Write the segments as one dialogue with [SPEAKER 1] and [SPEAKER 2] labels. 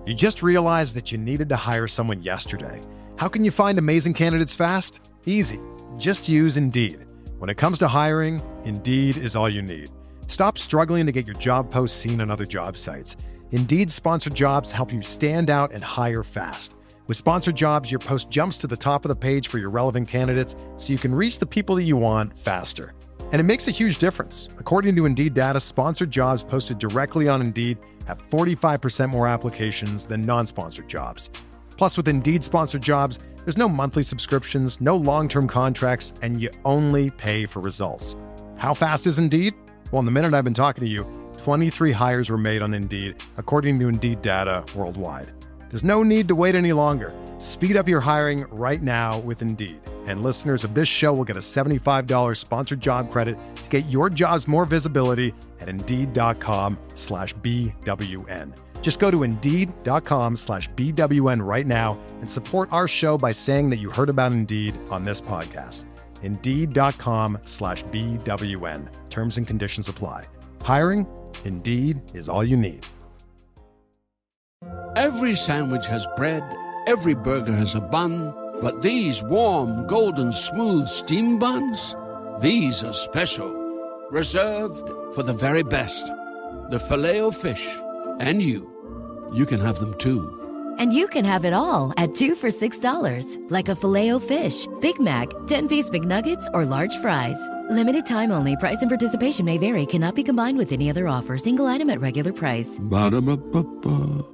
[SPEAKER 1] You just realized that you needed to hire someone yesterday. How can you find amazing candidates fast? Easy. Just use Indeed. When it comes to hiring, Indeed is all you need. Stop struggling to get your job posts seen on other job sites. Indeed-sponsored jobs help you stand out and hire fast. With sponsored jobs, your post jumps to the top of the page for your relevant candidates so you can reach the people that you want faster. And it makes a huge difference. According to Indeed data, sponsored jobs posted directly on Indeed have 45% more applications than non-sponsored jobs. Plus, with Indeed-sponsored jobs, there's no monthly subscriptions, no long-term contracts, and you only pay for results. How fast is Indeed? Well, in the minute I've been talking to you, 23 hires were made on Indeed, according to Indeed data worldwide. There's no need to wait any longer. Speed up your hiring right now with Indeed. And listeners of this show will get a $75 sponsored job credit to get your jobs more visibility at Indeed.com/BWN. Just go to Indeed.com/BWN right now and support our show by saying that you heard about Indeed on this podcast. Indeed.com/BWN. Terms and conditions apply. Hiring? Indeed is all you need.
[SPEAKER 2] Every sandwich has bread, every burger has a bun, but these warm, golden, smooth steam buns, these are special, reserved for the very best. The Filet-O-Fish. And you can have them too.
[SPEAKER 3] And you can have it all at 2 for $6. Like a Filet-O-Fish, Big Mac, 10-piece McNuggets, or large fries. Limited time only. Price and participation may vary. Cannot be combined with any other offer. Single item at regular price.
[SPEAKER 2] Ba-da-ba-ba-ba.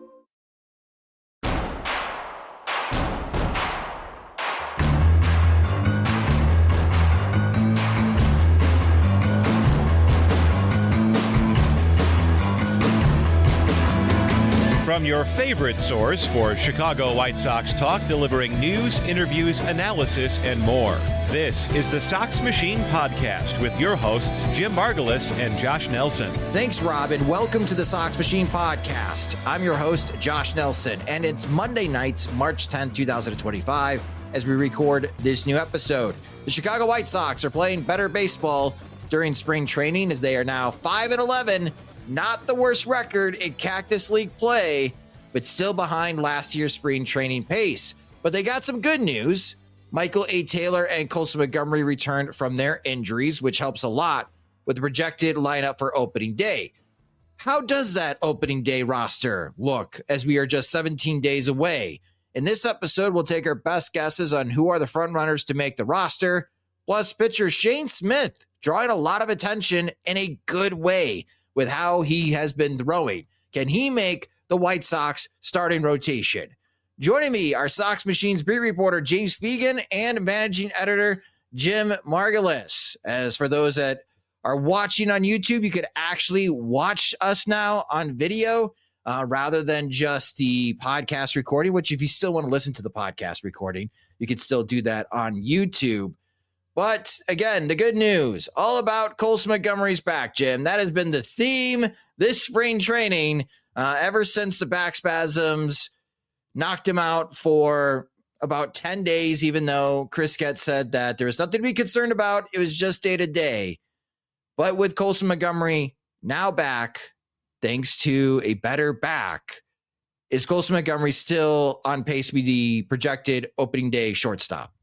[SPEAKER 4] From your favorite source for Chicago White Sox talk, delivering news, interviews, analysis, and more. This is the Sox Machine podcast with your hosts, Jim Margulis and Josh Nelson.
[SPEAKER 5] Thanks, Rob, and welcome to the Sox Machine podcast. I'm your host, Josh Nelson, and it's Monday night, March 10th, 2025, as we record this new episode. The Chicago White Sox are playing better baseball during spring training as they are now 5-11. Not the worst record in Cactus League play, but still behind last year's spring training pace. But they got some good news. Michael A. Taylor and Colson Montgomery returned from their injuries, which helps a lot with the projected lineup for opening day. How does that opening day roster look as we are just 17 days away? In this episode, we'll take our best guesses on who are the front runners to make the roster, plus pitcher Shane Smith drawing a lot of attention in a good way with how he has been throwing. Can he make the White Sox starting rotation? Joining me are Sox Machine's beat reporter James Fegan and managing editor Jim Margulis. As for those that are watching on YouTube, you could actually watch us now on video rather than just the podcast recording, which if you still want to listen to the podcast recording, you could still do that on YouTube. But again, the good news, all about Colson Montgomery's back, Jim. That has been the theme this spring training ever since the back spasms knocked him out for about 10 days, even though Chris Getz said that there was nothing to be concerned about. It was just day to day. But with Colson Montgomery now back, thanks to a better back, is Colson Montgomery still on pace to be the projected opening day shortstop?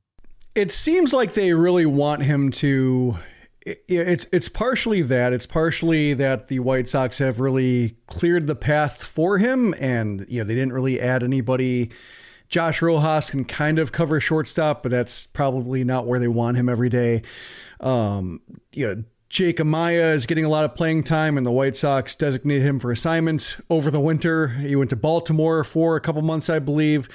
[SPEAKER 6] It seems like they really want him to. It's partially that. It's partially that the White Sox have really cleared the path for him, and they didn't really add anybody. Josh Rojas can kind of cover shortstop, but that's probably not where they want him every day. Jake Amaya is getting a lot of playing time, and the White Sox designated him for assignment over the winter. He went to Baltimore for a couple months, I believe.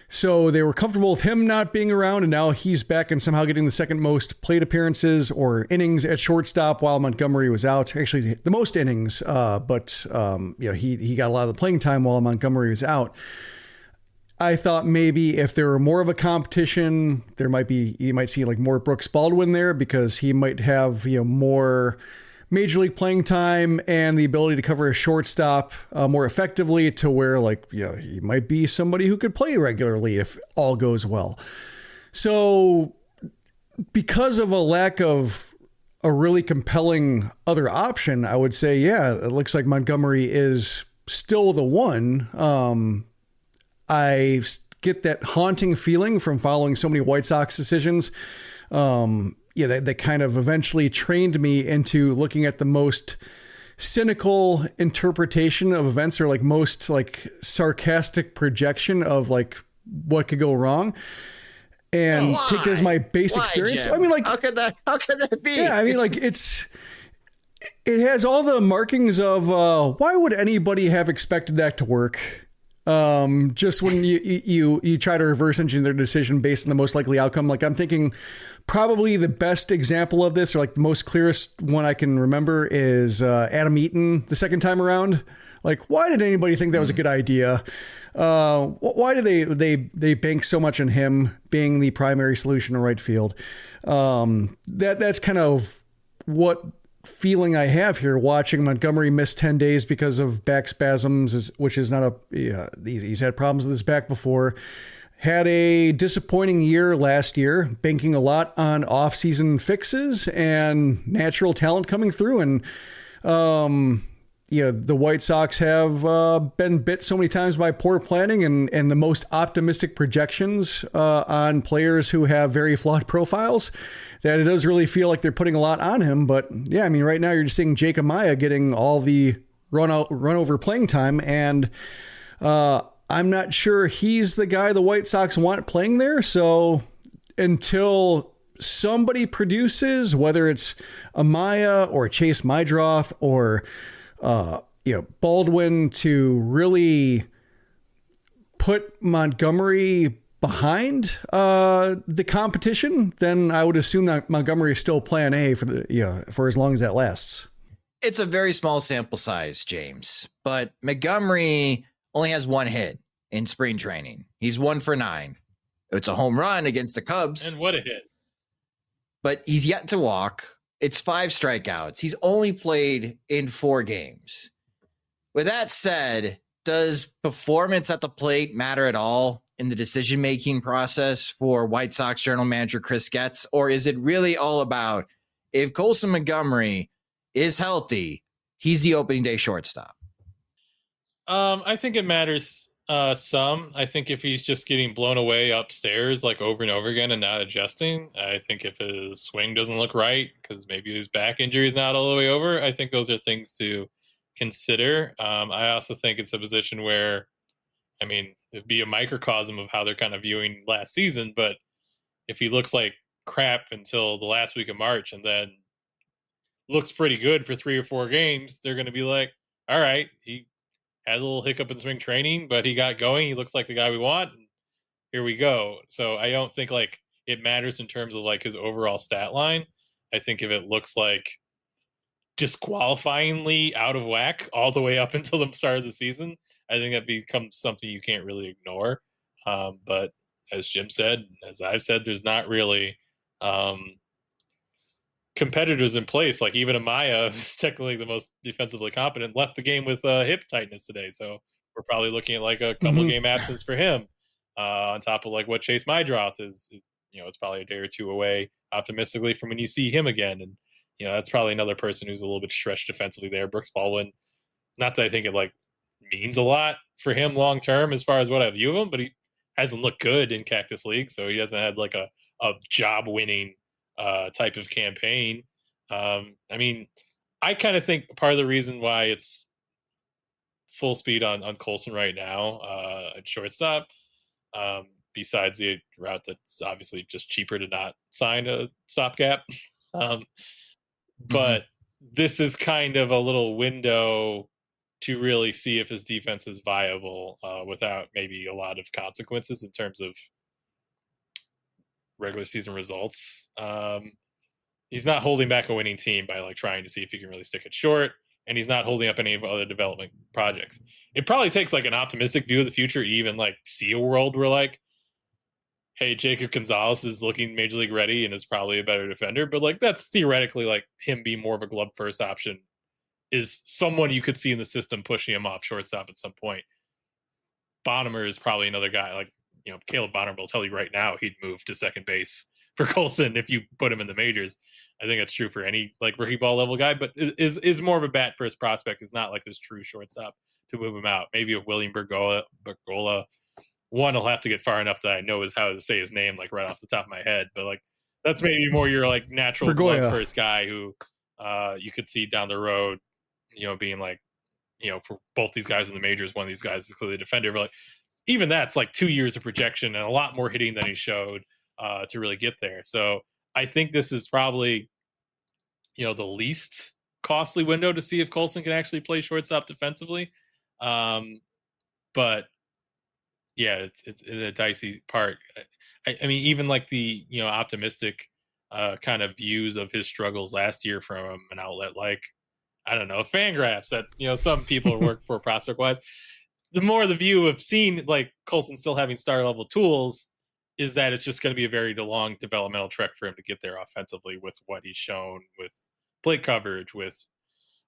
[SPEAKER 6] So they were comfortable with him not being around, and now he's back and somehow getting the second most plate appearances or innings at shortstop while Montgomery was out. Actually, the most innings, but he got a lot of the playing time while Montgomery was out. I thought maybe if there were more of a competition, you might see like more Brooks Baldwin there because he might have more major league playing time and the ability to cover a shortstop more effectively to where he might be somebody who could play regularly if all goes well. So because of a lack of a really compelling other option, I would say, it looks like Montgomery is still the one. I get that haunting feeling from following so many White Sox decisions. That kind of eventually trained me into looking at the most cynical interpretation of events, or like most like sarcastic projection of like what could go wrong, and take that as my base experience.
[SPEAKER 5] Jim?
[SPEAKER 6] I mean, like,
[SPEAKER 5] how could that be?
[SPEAKER 6] Yeah, I mean, like, it has all the markings of why would anybody have expected that to work? Just when you try to reverse engineer their decision based on the most likely outcome. Like, I'm thinking probably the best example of this, or like the most clearest one I can remember, is Adam Eaton the second time around. Like, why did anybody think that was a good idea? Why did they bank so much on him being the primary solution in right field? That's kind of what feeling I have here watching Montgomery miss 10 days because of back spasms, which is not he's had problems with his back before. Had a disappointing year last year, banking a lot on off-season fixes and natural talent coming through. And, the White Sox have been bit so many times by poor planning and the most optimistic projections on players who have very flawed profiles that it does really feel like they're putting a lot on him. But yeah, I mean, right now you're just seeing Jake Amaya getting all the run over playing time. And I'm not sure he's the guy the White Sox want playing there. So until somebody produces, whether it's Amaya or Chase Mydroth or Baldwin, to really put Montgomery behind the competition, then I would assume that Montgomery is still plan A for as long as that lasts.
[SPEAKER 5] It's a very small sample size, James, but Montgomery only has one hit in spring training. He's 1 for 9. It's a home run against the Cubs.
[SPEAKER 7] And what a hit.
[SPEAKER 5] But he's yet to walk. It's 5 strikeouts. He's only played in 4 games. With that said, does performance at the plate matter at all in the decision-making process for White Sox general manager Chris Getz? Or is it really all about, if Colson Montgomery is healthy, he's the opening day shortstop?
[SPEAKER 7] I think it matters some. I think if he's just getting blown away upstairs like over and over again and not adjusting, I think if his swing doesn't look right because maybe his back injury is not all the way over, I think those are things to consider. I also think it's a position where, I mean, it'd be a microcosm of how they're kind of viewing last season, but if he looks like crap until the last week of March and then looks pretty good for 3 or 4 games, they're going to be like, all right, he had a little hiccup in spring training, but he got going. He looks like the guy we want. And here we go. So I don't think like it matters in terms of like his overall stat line. I think if it looks like disqualifyingly out of whack all the way up until the start of the season, I think that becomes something you can't really ignore. But as Jim said, as I've said, there's not really competitors in place. Like even Amaya, who's technically the most defensively competent, left the game with hip tightness today. So we're probably looking at like a couple game absence for him, on top of like what Chase Mydroth is, it's probably a day or 2 away optimistically from when you see him again. And, that's probably another person who's a little bit stretched defensively there. Brooks Baldwin, not that I think it like means a lot for him long term as far as what I view of him, but he hasn't looked good in Cactus League. So he hasn't had like a job winning type of campaign. I mean, I kind of think part of the reason why it's full speed on Colson right now at shortstop, besides the route that's obviously just cheaper to not sign a stopgap. But this is kind of a little window to really see if his defense is viable without maybe a lot of consequences in terms of regular season results. He's not holding back a winning team by like trying to see if he can really stick it short, and he's not holding up any of other development projects. It probably takes like an optimistic view of the future, even like see a world where like, hey, Jacob Gonzalez is looking major league ready and is probably a better defender, but like that's theoretically like him being more of a glove first option is someone you could see in the system pushing him off shortstop at some point. Bonnemer is probably another guy. Like, if Caleb Bonnemer will tell you right now, he'd move to second base for Colson if you put him in the majors. I think that's true for any like rookie ball level guy, but is more of a bat first prospect. Is not like this true shortstop to move him out. Maybe if William Bergola one, he'll have to get far enough that I know how to say his name, like right off the top of my head. But like, that's maybe more your like natural glove first guy who you could see down the road, being like, for both these guys in the majors, one of these guys is clearly a defender. But like, even that's like 2 years of projection and a lot more hitting than he showed to really get there. So I think this is probably, the least costly window to see if Colson can actually play shortstop defensively. But yeah, it's a dicey part. I mean, even like the, optimistic kind of views of his struggles last year from an outlet like, I don't know, Fangraphs that, some people work for prospect wise. The more the view of seeing like Colson still having star level tools is that it's just going to be a very long developmental trek for him to get there offensively with what he's shown with plate coverage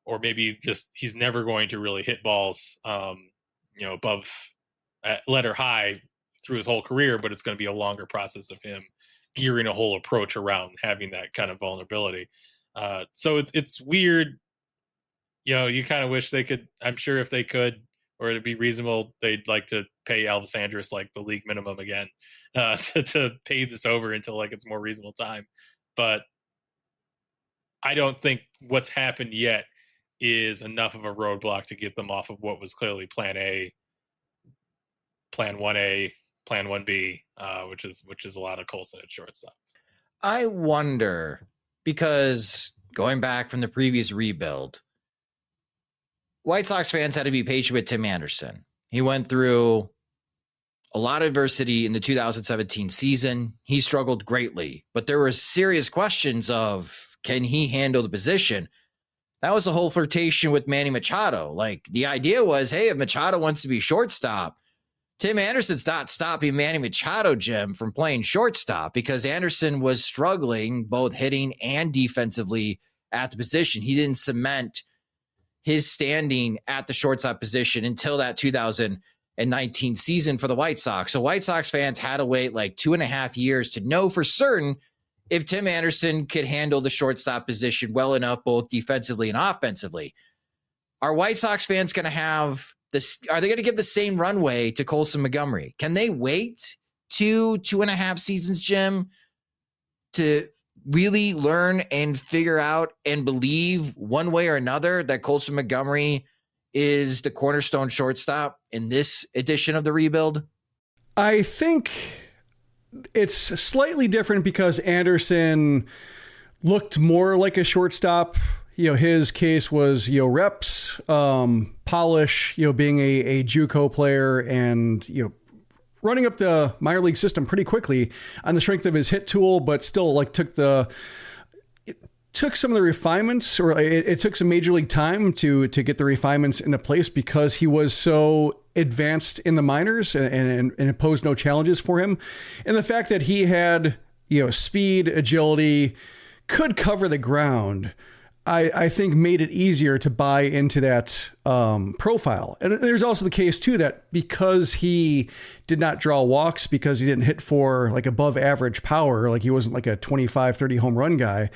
[SPEAKER 7] or maybe just he's never going to really hit balls, above letter high through his whole career, but it's going to be a longer process of him gearing a whole approach around having that kind of vulnerability. So it's weird. You kind of wish they could, I'm sure if they could, or it'd be reasonable, they'd like to pay Elvis Andrus like the league minimum again to pay this over until like it's more reasonable time. But I don't think what's happened yet is enough of a roadblock to get them off of what was clearly plan A, plan 1A, plan 1B, which is a lot of Colson at shortstop.
[SPEAKER 5] I wonder, because going back from the previous rebuild, White Sox fans had to be patient with Tim Anderson. He went through a lot of adversity in the 2017 season. He struggled greatly, but there were serious questions of, can he handle the position? That was the whole flirtation with Manny Machado. Like, the idea was, hey, if Machado wants to be shortstop, Tim Anderson's not stopping Manny Machado, Jim, from playing shortstop, because Anderson was struggling both hitting and defensively at the position. He didn't cement his standing at the shortstop position until that 2019 season for the White Sox. So White Sox fans had to wait like 2.5 years to know for certain if Tim Anderson could handle the shortstop position well enough, both defensively and offensively. Are White Sox fans going to have this? Are they going to give the same runway to Colson Montgomery? Can they wait 2.5 seasons, Jim, to really learn and figure out and believe one way or another that Colson Montgomery is the cornerstone shortstop in this edition of the rebuild?
[SPEAKER 6] I think it's slightly different because Anderson looked more like a shortstop. His case was, reps, polish, being a JUCO player and, running up the minor league system pretty quickly on the strength of his hit tool, but still like took some of the refinements, or it took some major league time to get the refinements into place because he was so advanced in the minors and it posed no challenges for him. And the fact that he had, speed, agility, could cover the ground, I think made it easier to buy into that profile. And there's also the case too, that because he did not draw walks, because he didn't hit for like above average power, like he wasn't like a 25, 30 home run guy,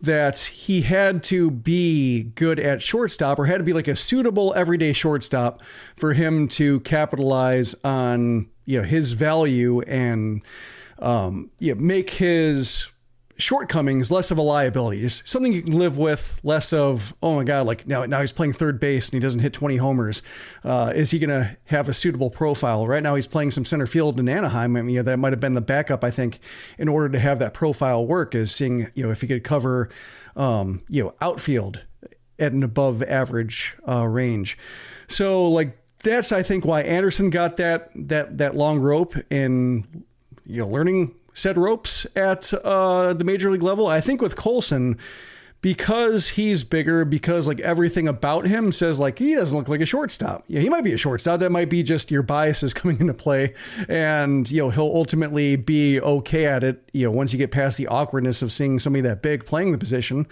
[SPEAKER 6] that he had to be good at shortstop, or had to be like a suitable everyday shortstop for him to capitalize on, his value and make his shortcomings less of a liability. Just something you can live with, less of, oh my God, like now he's playing third base and he doesn't hit 20 homers. Is he going to have a suitable profile? Right now he's playing some center field in Anaheim. I mean, that might have been the backup, I think, in order to have that profile work, is seeing, if he could cover, outfield at an above average range. So like, that's, I think, why Anderson got that long rope in, learning said ropes at the major league level. I think with Colson, because he's bigger, because like everything about him says like he doesn't look like a shortstop. He might be a shortstop. That might be just your biases coming into play, and he'll ultimately be okay at it. Once you get past the awkwardness of seeing somebody that big playing the position,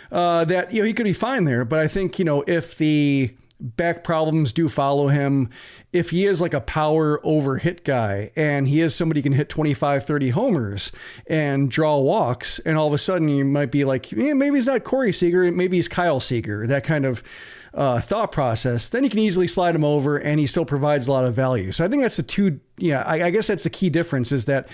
[SPEAKER 6] that he could be fine there. But I think if the back problems do follow him. If he is like a power over hit guy and he is somebody who can hit 25, 30 homers and draw walks, and all of a sudden you might be like, maybe he's not Corey Seager, maybe he's Kyle Seager, that kind of thought process, then you can easily slide him over and he still provides a lot of value. So I think that's I guess that's the key difference, is that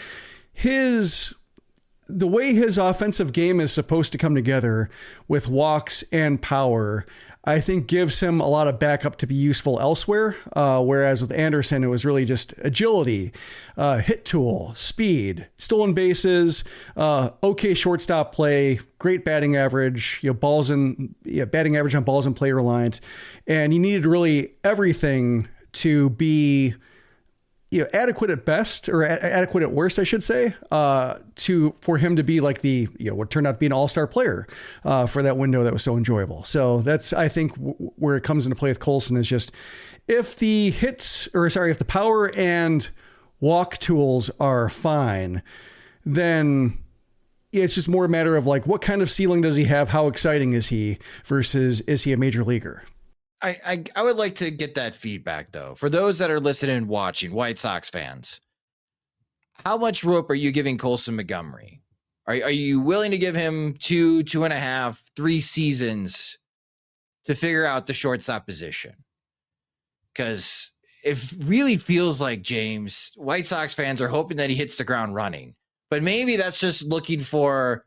[SPEAKER 6] the way his offensive game is supposed to come together with walks and power, I think gives him a lot of backup to be useful elsewhere. Whereas with Anderson, it was really just agility, hit tool, speed, stolen bases, okay shortstop play, great batting average, batting average on balls in play reliant. And he needed really everything to be adequate at best, or adequate at worst, I should say, for him to be like what turned out to be an all-star player for that window that was so enjoyable. So that's, I think, where it comes into play with Colson, is just if the power and walk tools are fine, then it's just more a matter of like, what kind of ceiling does he have? How exciting is he versus is he a major leaguer?
[SPEAKER 5] I would like to get that feedback, though. For those that are listening and watching, White Sox fans, how much rope are you giving Colson Montgomery? Are you willing to give him 2.5, 3 seasons to figure out the shortstop position? Because it really feels like, James, White Sox fans are hoping that he hits the ground running. But maybe that's just looking for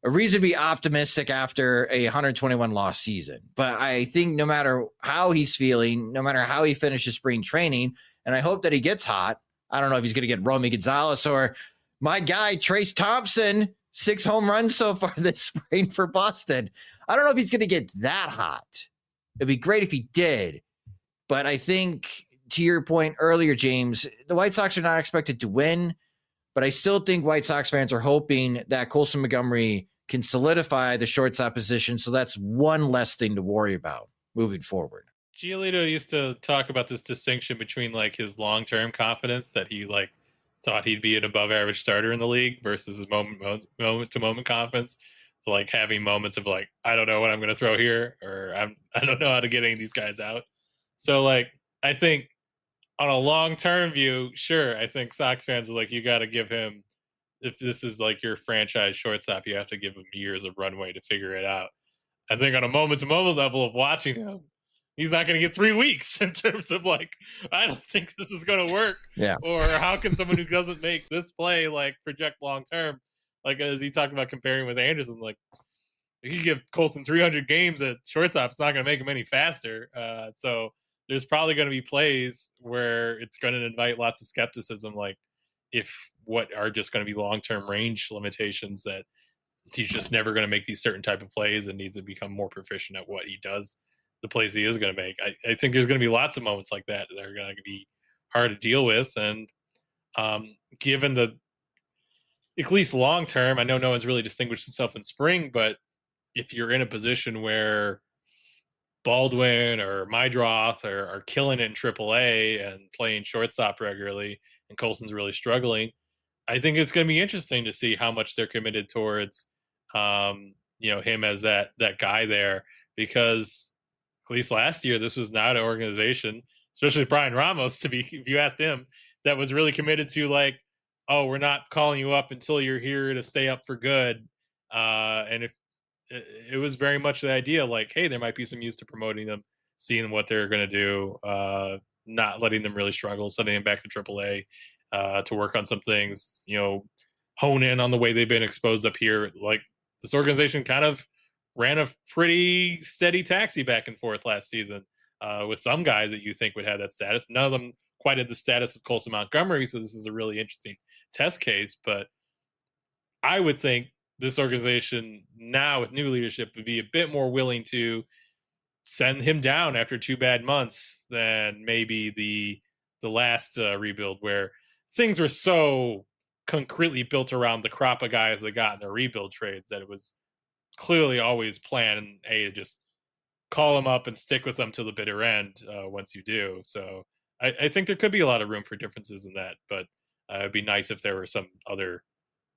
[SPEAKER 5] a reason to be optimistic after a 121 loss season. But I think no matter how he's feeling, no matter how he finishes spring training, and I hope that he gets hot. I don't know if he's going to get Romy Gonzalez or my guy, Trace Thompson, 6 home runs so far this spring for Boston. I don't know if he's going to get that hot. It'd be great if he did. But I think, to your point earlier, James, the White Sox are not expected to win, but I still think White Sox fans are hoping that Colson Montgomery can solidify the shortstop position. So that's one less thing to worry about moving forward.
[SPEAKER 7] Giolito used to talk about this distinction between like his long-term confidence that he like thought he'd be an above average starter in the league versus his moment to moment confidence, like having moments of like, I don't know what I'm going to throw here, or I don't know how to get any of these guys out. So like, I think on a long-term view, sure, I think Sox fans are like, you got to give him, if this is like your franchise shortstop, you have to give him years of runway to figure it out. I think on a moment-to-moment level of watching him, he's not going to get 3 weeks in terms of like, I don't think this is going to work.
[SPEAKER 5] Yeah.
[SPEAKER 7] Or how can someone who doesn't make this play like project long-term? Like, as he talked about comparing with Anderson, like, if you give Colson 300 games at shortstop, it's not going to make him any faster. So there's probably going to be plays where it's going to invite lots of skepticism, like if what are just going to be long-term range limitations, that he's just never going to make these certain type of plays and needs to become more proficient at what he does, the plays he is going to make. I think there's going to be lots of moments like that are going to be hard to deal with. And given the, at least long term, I know no one's really distinguished himself in spring, but if you're in a position where Baldwin or Mydroth are killing it in AAA and playing shortstop regularly, and Colson's really struggling, I think it's going to be interesting to see how much they're committed towards, him as that guy there, because at least last year, this was not an organization, especially Brian Ramos, if you asked him, that was really committed to like, oh, we're not calling you up until you're here to stay up for good. And if it was very much the idea, like, hey, there might be some use to promoting them, seeing what they're going to do, not letting them really struggle, sending them back to AAA to work on some things, hone in on the way they've been exposed up here. Like, this organization kind of ran a pretty steady taxi back and forth last season with some guys that you think would have that status. None of them quite had the status of Colson Montgomery, so this is a really interesting test case. But I would think this organization now with new leadership would be a bit more willing to send him down after 2 bad months than maybe the last rebuild, where things were so concretely built around the crop of guys they got in the rebuild trades that it was clearly always plan A to just call them up and stick with them till the bitter end once you do. So I think there could be a lot of room for differences in that, but it'd be nice if there were some other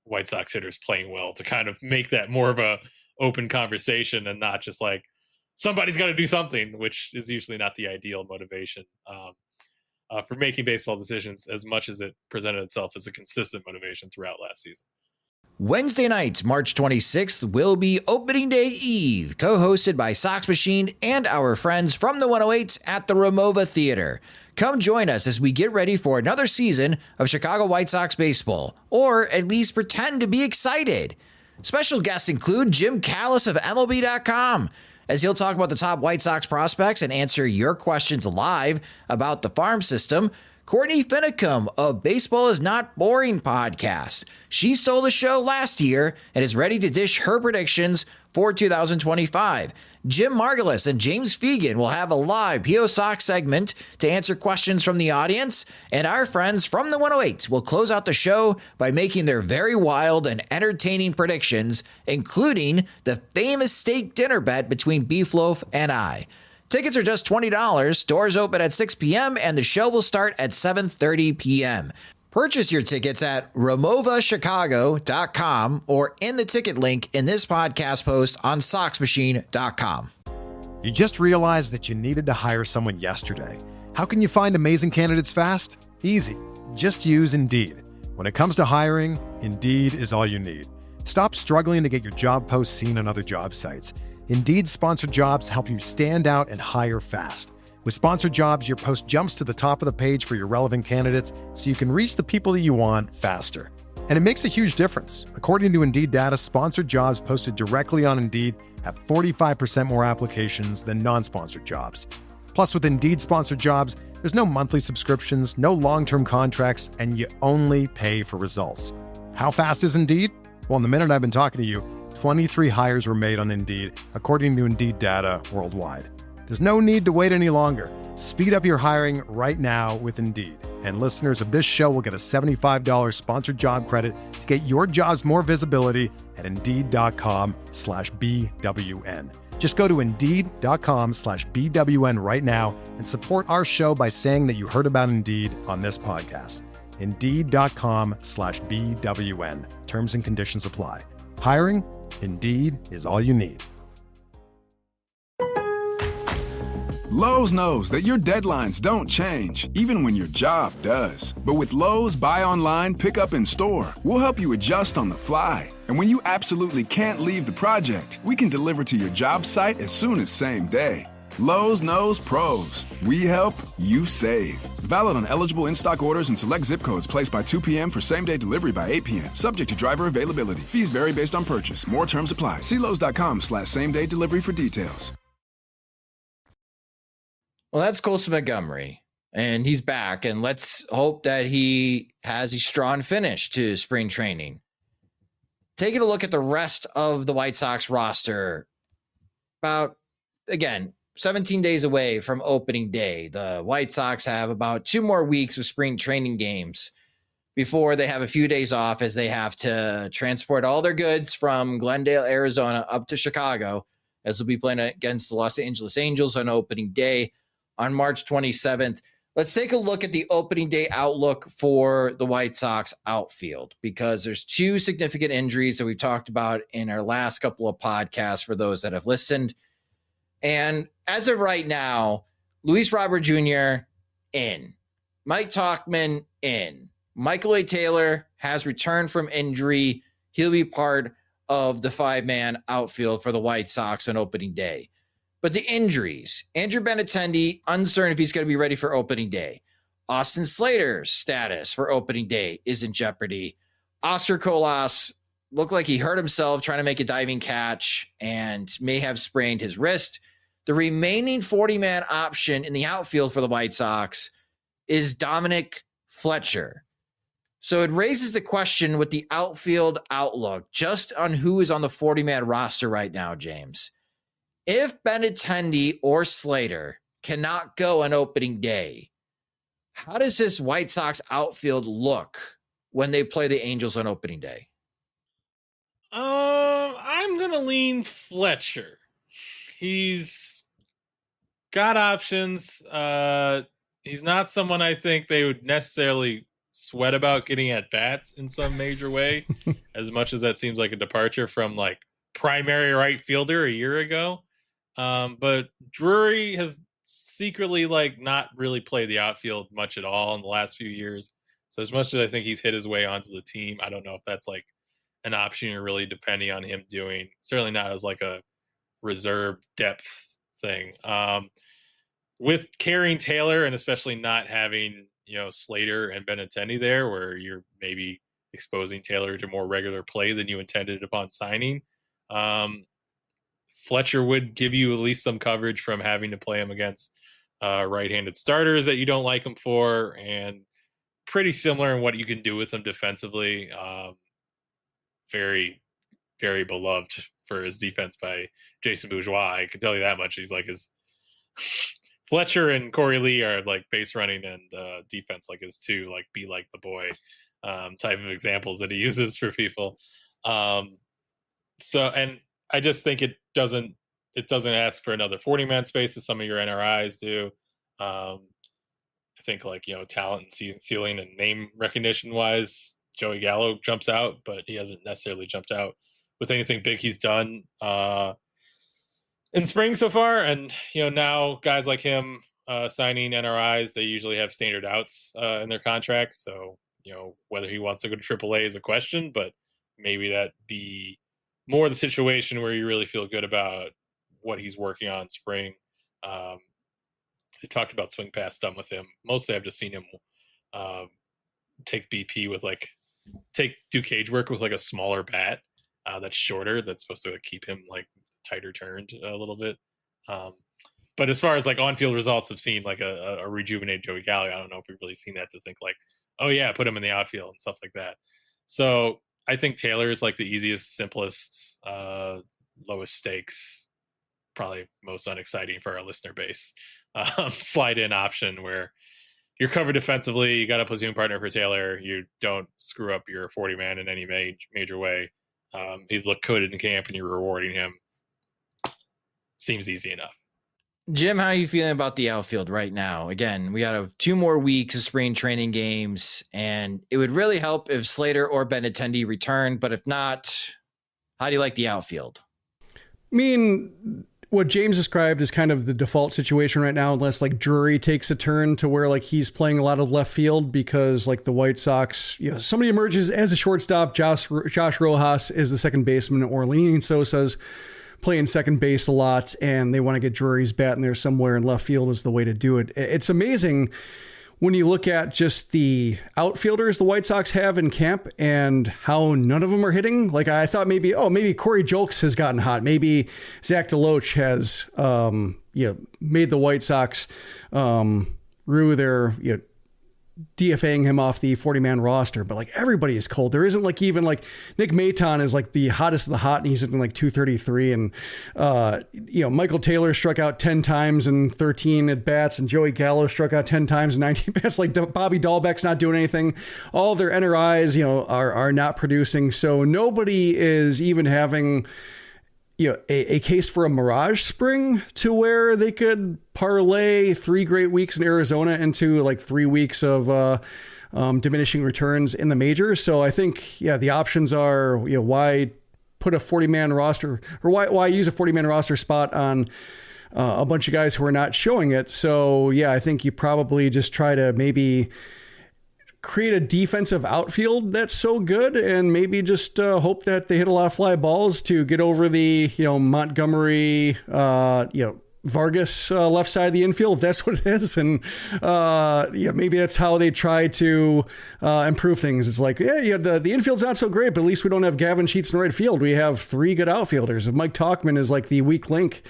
[SPEAKER 7] White Sox hitters playing well to kind of make that more of a open conversation and not just like, somebody's got to do something, which is usually not the ideal motivation for making baseball decisions, as much as it presented itself as a consistent motivation throughout last season.
[SPEAKER 5] Wednesday night, March 26th, will be Opening Day Eve, co-hosted by Sox Machine and our friends from the 108s at the Ramova Theater. Come join us as we get ready for another season of Chicago White Sox baseball, or at least pretend to be excited. Special guests include Jim Callis of MLB.com, as he'll talk about the top White Sox prospects and answer your questions live about the farm system. Courtney Finicum of Baseball is Not Boring podcast. She stole the show last year and is ready to dish her predictions for 2025. Jim Margulis and James Fegan will have a live PO Sox segment to answer questions from the audience, and our friends from the 108s will close out the show by making their very wild and entertaining predictions, including the famous steak dinner bet between Beef Loaf and I. Tickets are just $20. Doors open at 6 p.m. and the show will start at 7:30 p.m. Purchase your tickets at RamovaChicago.com or in the ticket link in this podcast post on SoxMachine.com.
[SPEAKER 1] You just realized that you needed to hire someone yesterday. How can you find amazing candidates fast? Easy. Just use Indeed. When it comes to hiring, Indeed is all you need. Stop struggling to get your job posts seen on other job sites. Indeed sponsored jobs help you stand out and hire fast. With sponsored jobs, your post jumps to the top of the page for your relevant candidates so you can reach the people that you want faster. And it makes a huge difference. According to Indeed data, sponsored jobs posted directly on Indeed have 45% more applications than non-sponsored jobs. Plus, with Indeed sponsored jobs, there's no monthly subscriptions, no long-term contracts, and you only pay for results. How fast is Indeed? Well, in the minute I've been talking to you, 23 hires were made on Indeed, according to Indeed data worldwide. There's no need to wait any longer. Speed up your hiring right now with Indeed. And listeners of this show will get a $75 sponsored job credit to get your jobs more visibility at Indeed.com/BWN. Just go to Indeed.com/BWN right now and support our show by saying that you heard about Indeed on this podcast. Indeed.com/BWN. Terms and conditions apply. Hiring? Indeed is all you need.
[SPEAKER 8] Lowe's knows that your deadlines don't change, even when your job does. But with Lowe's Buy Online, Pick Up in Store, we'll help you adjust on the fly. And when you absolutely can't leave the project, we can deliver to your job site as soon as same day. Lowe's knows pros. We help, you save. Valid on eligible in-stock orders and select zip codes placed by 2 p.m. for same-day delivery by 8 p.m. Subject to driver availability. Fees vary based on purchase. More terms apply. See Lowe's.com/same-day delivery for details.
[SPEAKER 5] Well, that's Colson Montgomery, and he's back, and let's hope that he has a strong finish to spring training. Taking a look at the rest of the White Sox roster, about, again, 17 days away from opening day. The White Sox have about 2 more weeks of spring training games before they have a few days off, as they have to transport all their goods from Glendale, Arizona up to Chicago, as they'll be playing against the Los Angeles Angels on opening day on March 27th. Let's take a look at the opening day outlook for the White Sox outfield, because there's 2 significant injuries that we've talked about in our last couple of podcasts for those that have listened. And as of right now, Luis Robert Jr. in. Mike Tauchman in. Michael A. Taylor has returned from injury. He'll be part of the 5-man outfield for the White Sox on opening day. But the injuries, Andrew Benintendi, uncertain if he's going to be ready for opening day. Austin Slater's status for opening day is in jeopardy. Oscar Colas looked like he hurt himself trying to make a diving catch and may have sprained his wrist. The remaining 40-man option in the outfield for the White Sox is Dominic Fletcher. So it raises the question with the outfield outlook, just on who is on the 40-man roster right now, James. If Benintendi or Slater cannot go on opening day, how does this White Sox outfield look when they play the Angels on opening day?
[SPEAKER 7] I'm going to lean Fletcher. He's got options. He's not someone I think they would necessarily sweat about getting at bats in some major way, as much as that seems like a departure from like primary right fielder a year ago. But Drury has secretly like not really played the outfield much at all in the last few years. So as much as I think he's hit his way onto the team, I don't know if that's like an option you're really depending on him doing. Certainly not as like a reserve depth thing. With carrying Taylor and especially not having, Slater and Benintendi there, where you're maybe exposing Taylor to more regular play than you intended upon signing. Fletcher would give you at least some coverage from having to play him against right-handed starters that you don't like him for, and pretty similar in what you can do with him defensively. Very, very beloved for his defense by Jason Bourgeois. I can tell you that much. He's like his Fletcher and Corey Lee are like base running and defense like his two, like be like the boy type of examples that he uses for people. And I just think it doesn't ask for another 40-man space as some of your NRIs do. I think like, talent and ceiling and name recognition wise, Joey Gallo jumps out, but he hasn't necessarily jumped out with anything big he's done in spring so far. And, now guys like him signing NRIs, they usually have standard outs in their contracts. So, whether he wants to go to AAA is a question, but maybe that be more the situation where you really feel good about what he's working on in spring. They talked about swing pass done with him. Mostly I've just seen him take BP with do cage work with like a smaller bat that's shorter. That's supposed to keep him like tighter turned a little bit. But as far as like on-field results, I've seen like a rejuvenated Joey Gallo. I don't know if we've really seen that to think like, oh yeah, put him in the outfield and stuff like that. So I think Taylor is like the easiest, simplest, lowest stakes, probably most unexciting for our listener base slide in option where you're covered defensively. You got a platoon partner for Taylor. You don't screw up your 40-man in any major way. He's looked coded in camp and you're rewarding him. Seems easy enough.
[SPEAKER 5] Jim, how are you feeling about the outfield right now? Again, we got 2 more weeks of spring training games, and it would really help if Slater or Benintendi returned. But if not, how do you like the outfield?
[SPEAKER 6] I mean, what James described is kind of the default situation right now, unless like Drury takes a turn to where like he's playing a lot of left field because like the White Sox, somebody emerges as a shortstop. Josh Rojas is the second baseman. Orlean Sosa's playing second base a lot, and they want to get Drury's bat in there somewhere, and left field is the way to do it. It's amazing when you look at just the outfielders the White Sox have in camp and how none of them are hitting. Like I thought maybe Corey Julks has gotten hot. Maybe Zach DeLoach has, made the White Sox, rue their, DFAing him off the 40-man roster, but like everybody is cold. There isn't like even like Nick Maton is like the hottest of the hot, and he's hitting like 233. And Michael Taylor struck out 10 times in 13 at bats, and Joey Gallo struck out 10 times in 19 bats. Like Bobby Dahlbeck's not doing anything. All their NRIs, are not producing. So nobody is even having a case for a mirage spring to where they could parlay 3 great weeks in Arizona into like 3 weeks of diminishing returns in the majors. So I think, the options are, why put a 40-man roster, or why use a 40-man roster spot on a bunch of guys who are not showing it. So I think you probably just try to maybe create a defensive outfield that's so good, and maybe just hope that they hit a lot of fly balls to get over the Montgomery Vargas left side of the infield, if that's what it is. And maybe that's how they try to improve things. It's like, the infield's not so great, but at least we don't have Gavin Sheets in right field. We have 3 good outfielders. If Mike Tauchman is like the weak link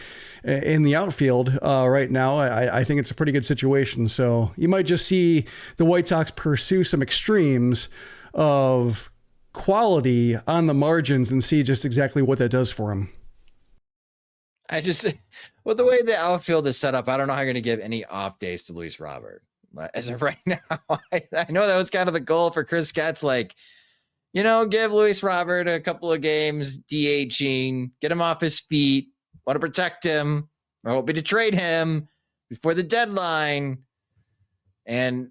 [SPEAKER 6] in the outfield right now, I think it's a pretty good situation. So you might just see the White Sox pursue some extremes of quality on the margins and see just exactly what that does for them.
[SPEAKER 5] With the way the outfield is set up, I don't know how you're going to give any off days to Luis Robert. As of right now, I know that was kind of the goal for Chris Getz. Like, give Luis Robert a couple of games, DHing, get him off his feet. Want to protect him. We're hoping to trade him before the deadline. And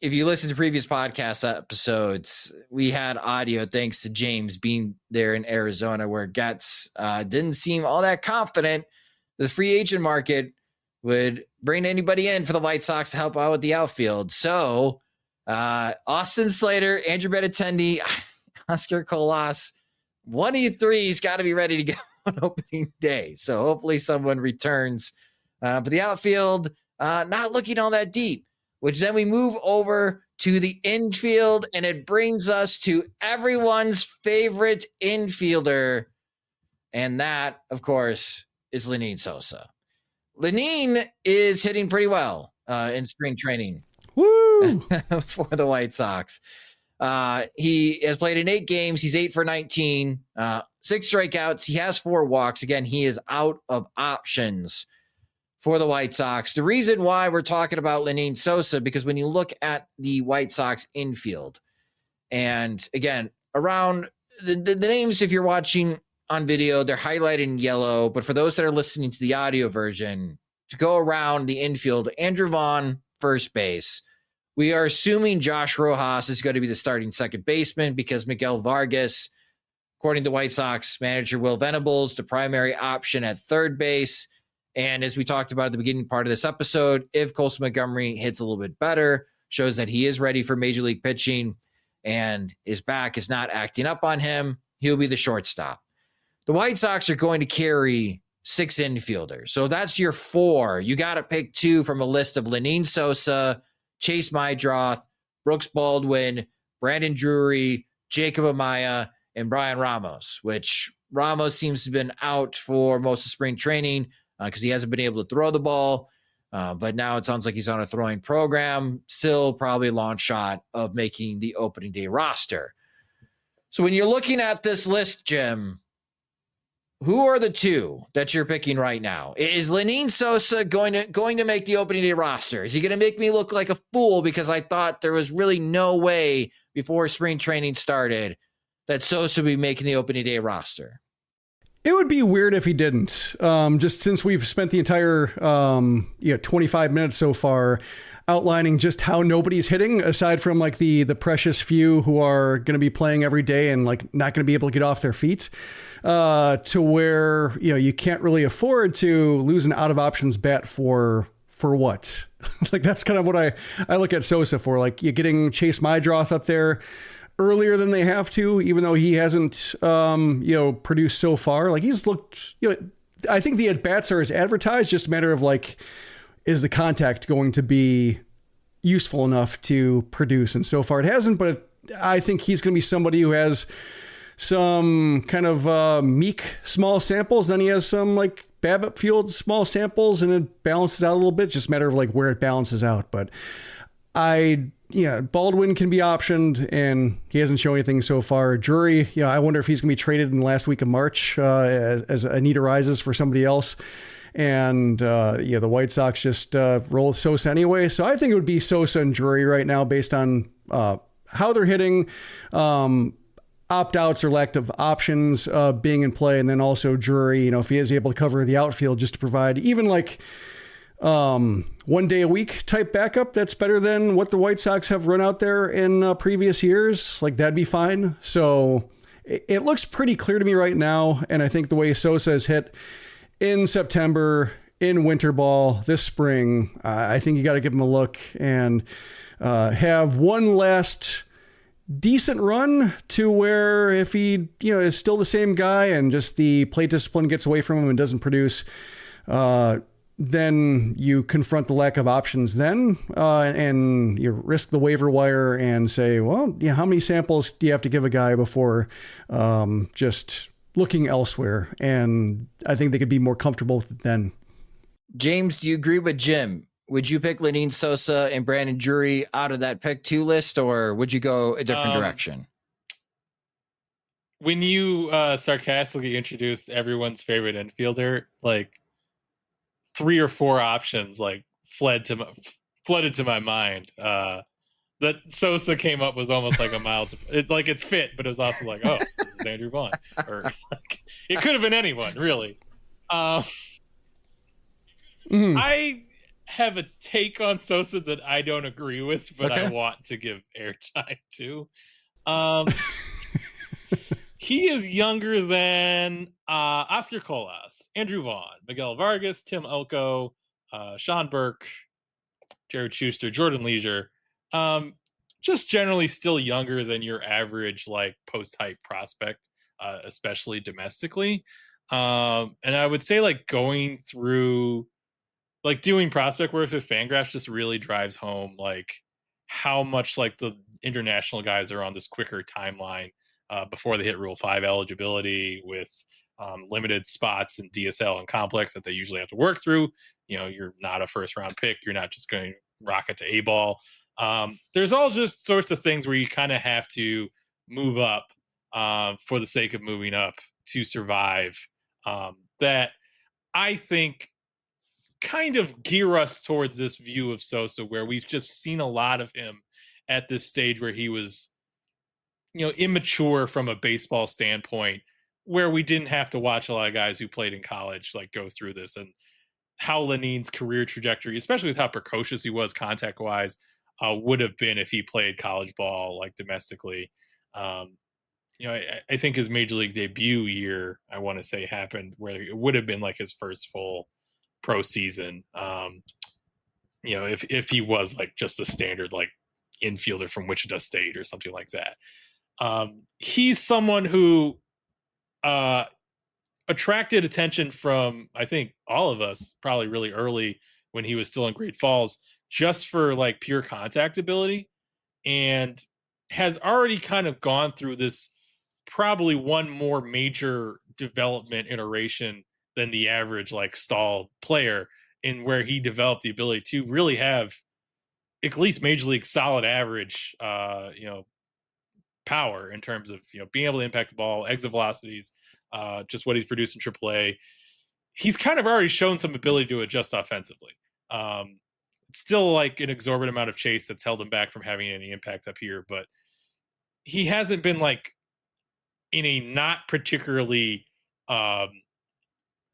[SPEAKER 5] if you listen to previous podcast episodes, we had audio thanks to James being there in Arizona, where Getz didn't seem all that confident the free agent market would bring anybody in for the White Sox to help out with the outfield. So Austin Slater, Andrew Benintendi, Oscar Colas, one of you three's got to be ready to go on opening day. So hopefully someone returns. But the outfield, not looking all that deep, which then we move over to the infield, and it brings us to everyone's favorite infielder. And that, of course, is Lenyn Sosa. Lenyn is hitting pretty well in spring training.
[SPEAKER 6] Woo!
[SPEAKER 5] For the White Sox. He has played in 8 games. He's 8 for 19, 6 strikeouts. He has 4 walks. Again, he is out of options for the White Sox. The reason why we're talking about Lenyn Sosa, because when you look at the White Sox infield, and again, around the names, if you're watching on video, they're highlighted in yellow, but for those that are listening to the audio version, to go around the infield, Andrew Vaughn, first base. We are assuming Josh Rojas is going to be the starting second baseman because Miguel Vargas, according to White Sox manager Will Venables, the primary option at third base. And as we talked about at the beginning part of this episode, if Colson Montgomery hits a little bit better, shows that he is ready for major league pitching and his back is not acting up on him, he'll be the shortstop. The White Sox are going to carry 6 infielders. So that's your 4. You got to pick 2 from a list of Lenyn Sosa, Chase Mydroth, Brooks Baldwin, Brandon Drury, Jacob Amaya, and Brian Ramos, which Ramos seems to have been out for most of spring training because he hasn't been able to throw the ball. But now it sounds like he's on a throwing program. Still probably a long shot of making the opening day roster. So when you're looking at this list, Jim, who are the 2 that you're picking right now? Is Lenyn Sosa going to make the opening day roster? Is he going to make me look like a fool because I thought there was really no way before spring training started that Sosa would be making the opening day roster?
[SPEAKER 6] It would be weird if he didn't. Just since we've spent the entire 25 minutes so far outlining just how nobody's hitting, aside from like the precious few who are going to be playing every day and like not going to be able to get off their feet, to where you can't really afford to lose an out of options bat for what? Like that's kind of what I look at Sosa for. Like you're getting Chase Mydroth up there earlier than they have to, even though he hasn't, produced so far. Like he's looked, I think the at-bats are as advertised, just a matter of like, is the contact going to be useful enough to produce? And so far it hasn't, but I think he's going to be somebody who has some kind of meek small samples. Then he has some like BABIP field small samples and it balances out a little bit, just a matter of like where it balances out. But Baldwin can be optioned, and he hasn't shown anything so far. Drury, I wonder if he's going to be traded in the last week of March as a need arises for somebody else. And the White Sox just roll with Sosa anyway. So I think it would be Sosa and Drury right now based on how they're hitting, opt-outs or lack of options being in play. And then also Drury, if he is able to cover the outfield just to provide even like 1 day a week type backup, that's better than what the White Sox have run out there in previous years. Like that'd be fine. So it looks pretty clear to me right now. And I think the way Sosa has hit in September, in winter ball, this spring, I think you got to give him a look and have one last decent run to where if he, is still the same guy and just the plate discipline gets away from him and doesn't produce, then you confront the lack of options then, and you risk the waiver wire and say, well, how many samples do you have to give a guy before just looking elsewhere? And I think they could be more comfortable with it then.
[SPEAKER 5] James, do you agree with Jim? Would you pick Lenyn Sosa and Brandon Drury out of that pick 2 list, or would you go a different direction?
[SPEAKER 7] When you sarcastically introduced everyone's favorite infielder, like 3 or 4 options like flooded to my mind. That Sosa came up was almost like a mild. It fit, but it was also like, oh, this is Andrew Vaughn, or like, it could have been anyone really. I have a take on Sosa that I don't agree with, but I want to give airtime to. He is younger than Oscar Colas, Andrew Vaughn, Miguel Vargas, Tim Elko, Sean Burke, Jared Schuster, Jordan Leisure. Just generally still younger than your average like post-hype prospect, especially domestically. And I would say like going through like doing prospect work with Fangraphs just really drives home like how much like the international guys are on this quicker timeline before they hit Rule 5 eligibility with limited spots in DSL and complex that they usually have to work through. You know, you're not a first round pick. You're not just going to rocket to A-ball. There's all just sorts of things where you kind of have to move up for the sake of moving up to survive that I think kind of gear us towards this view of Sosa where we've just seen a lot of him at this stage where he was, you know, immature from a baseball standpoint, where we didn't have to watch a lot of guys who played in college like go through this, and how Lenin's career trajectory, especially with how precocious he was contact wise, would have been if he played college ball like domestically. You know, I think his major league debut year, I want to say, happened where it would have been like his first full pro season. You know, if he was like just a standard like infielder from Wichita State or something like that. He's someone who attracted attention from, I think, all of us probably really early when he was still in Great Falls, just for like pure contact ability, and has already kind of gone through this probably one more major development iteration than the average like stalled player, in where he developed the ability to really have at least major league solid average you know, power in terms of, you know, being able to impact the ball, exit velocities, just what he's produced in AAA. He's kind of already shown some ability to adjust offensively. It's still like an exorbitant amount of chase that's held him back from having any impact up here, but he hasn't been like in a not particularly